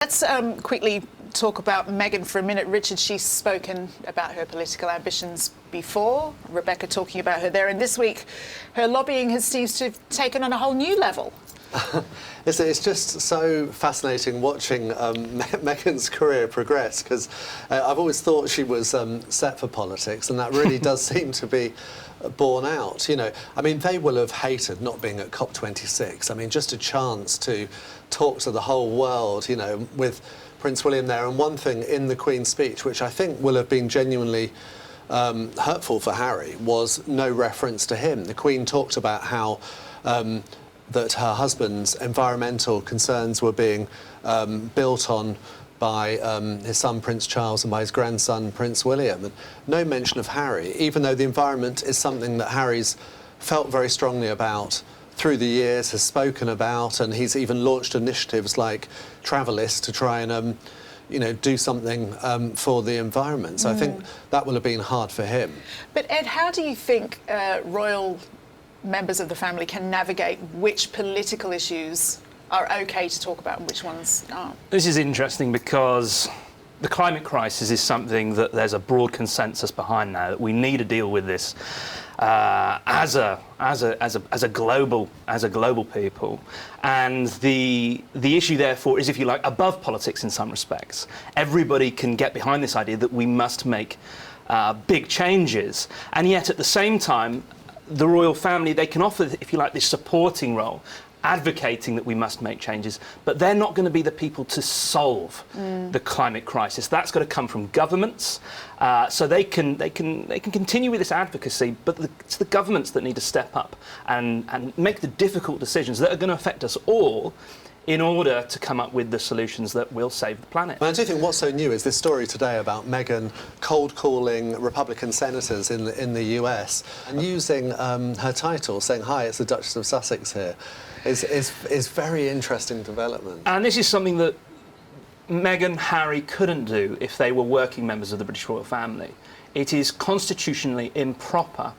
Let's quickly talk about Meghan for a minute. Richard, she's spoken about her political ambitions before. Rebecca talking about her there. And this week, her lobbying seems to have taken on a whole new level. It's just so fascinating watching Meghan's career progress, because I've always thought she was set for politics, and that really does seem to be borne out. You know, I mean, they will have hated not being at COP26. I mean, just a chance to talk to the whole world, you know, with Prince William there. And one thing in the Queen's speech, which I think will have been genuinely hurtful for Harry, was no reference to him. The Queen talked about how that her husband's environmental concerns were being built on by his son Prince Charles and by his grandson Prince William. And no mention of Harry, even though the environment is something that Harry's felt very strongly about through the years, has spoken about, and he's even launched initiatives like Travelist to try and you know, do something for the environment. So I think that will have been hard for him. But Ed, how do you think royal members of the family can navigate which political issues are okay to talk about and which ones aren't? This is interesting because the climate crisis is something that there's a broad consensus behind now, that we need to deal with this as a global people, and the issue therefore is, if you like, above politics in some respects. Everybody can get behind this idea that we must make big changes, and yet at the same time the royal family, they can offer, if you like, this supporting role, advocating that we must make changes, but they're not going to be the people to solve the climate crisis. That's got to come from governments, so they can continue with this advocacy, but it's the governments that need to step up and make the difficult decisions that are going to affect us all, in order to come up with the solutions that will save the planet. And I do think what's so new is this story today about Meghan cold-calling Republican senators in the US and using her title, saying, "Hi, it's the Duchess of Sussex here," is very interesting development. And this is something that Meghan, Harry couldn't do if they were working members of the British royal family. It is constitutionally improper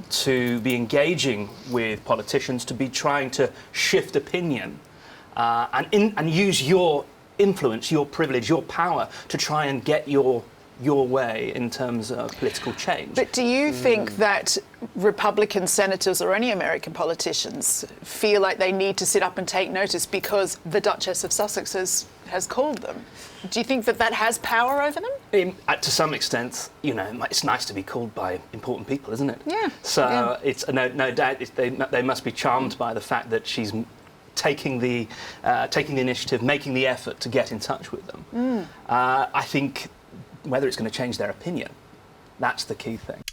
to be engaging with politicians, to be trying to shift opinion, and use your influence, your privilege, your power to try and get your way in terms of political change. But do you think that Republican senators or any American politicians feel like they need to sit up and take notice because the Duchess of Sussex has called them? Do you think that that has power over them? To some extent, you know, it's nice to be called by important people, isn't it? Yeah. So it's no doubt they must be charmed by the fact that she's taking the initiative, making the effort to get in touch with them. I think whether it's going to change their opinion, that's the key thing.